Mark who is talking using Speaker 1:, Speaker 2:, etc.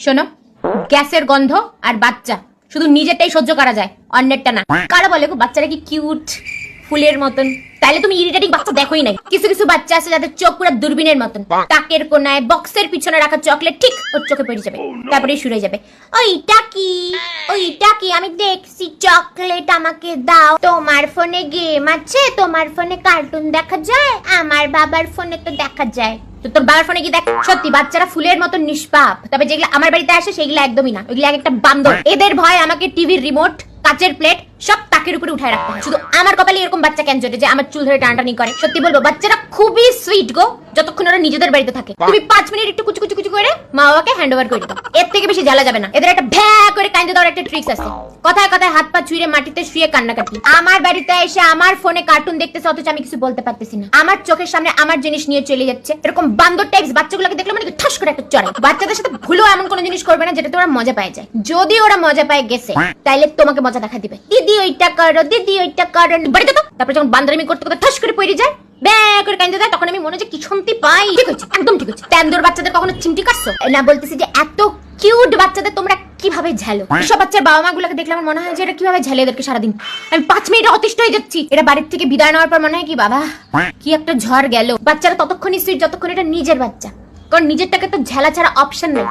Speaker 1: শোনো, গ্যাসের গন্ধ আর বাচ্চা শুধু নিজেরটাই সহ্য করা যায়, অন্যেরটা না। কারা বলে গো বাচ্চারা কি কিউট ফুলের মতন? তাইলে তুমি ইরিটেটিং বাচ্চা দেখোই নাই। কিছু কিছু বাচ্চা আছে যাদের চোখ পুরো দূরবীনের মতন, টাকের কোনায় বক্সের পিছনে রাখা চকলেট ঠিক ওর চোখে পড়ে যাবে, তারপরে শুরু হয়ে যাবে, ওইটা কি আমি দেখছি, চকলেট আমাকে দাও। তোমার ফোনে গেম আছে, তোমার ফোনে কার্টুন দেখা যায়, আমার বাবার ফোনে তো দেখা যায়। তো তোর বাবার ফোনে কি দেখ? সত্যি বাচ্চারা ফুলের মতন নিষ্পাপ, তবে যেগুলো আমার বাড়িতে আসে সেগুলো একদমই না, ওইগুলো এক একটা বান্দর। এদের ভয় আমাকে টিভির রিমোট, কাচের প্লেট সব তাকের উপরে উঠায় রাখতে হয়। শুধু আমার কপালে এরকম বাচ্চা কেন জোটে যে আমার চুল ধরে টানাটানি করে? সত্যি বলবো বাচ্চারা খুবই সুইট গো, যতক্ষণ ওরা নিজেদের বাড়িতে থাকে। তুমি 5 মিনিট একটু কুচু কুচু কুচু করে মা বাবাকে হ্যান্ড ওভার করে দাও, এর থেকে বেশি জ্বালা যাবে না। এদের একটা ভ্যা করে কাইন্দে দেওয়ার একটা ট্রিক্স আছে, কথায় কথায় হাত পা ছুঁড়ে মাটিতে শুয়ে কান্নাকাটি। আমার বাড়িতে এসে আমার ফোনে কার্টুন দেখতেছে, অথচ আমি কিছু বলতে পারতেছি না। আমার চোখের সামনে আমার জিনিস নিয়ে চলে যাচ্ছে। এরকম বান্দর টাইপস বাচ্চাগুলোকে দেখলে মানে ঠাস করে একটা চড়াই। বাচ্চাদের সাথে ভুলেও এমন কোনো জিনিস করবে না যেটাতে ওরা মজা পায় যায়। যদি ওরা মজা পায় গেছে, তাইলে তোমাকে মজা দেখা দিবে। দিদি ওইটা করো, দিদি ওইটা করো, বাড়িতে তো। তারপর যখন বান্দরামি করতে করতে ঠাস করে পড়ে যায়, ব্যাক করে কাইন্দে দেয়, তখন আমি মনে হচ্ছে কি শান্তি পাই। ঠিক হচ্ছে, একদম ঠিক হচ্ছে। তেন্দুর বাচ্চাদের কখনো চিমটি কাটছো না? বলতেছি যে এত কিউট বাচ্চাদের তোমরা কিভাবে ঝালো? সব বাচ্চার বাবা মা গুলোকে দেখলে আমার মনে হয় যে এটা কিভাবে ঝালে এদেরকে সারাদিন। আমি 5 মিনিট অতিষ্ঠ হয়ে যাচ্ছি। এরা বাড়ির থেকে বিদায় নেওয়ার পর মনে হয় কি বাবা কি একটা ঝড় গেল। বাচ্চারা ততক্ষণই সুইট যতক্ষণ এটা নিজের বাচ্চা, কারণ নিজেরটাকে তো ঝালা ছাড়া অপশন নেই।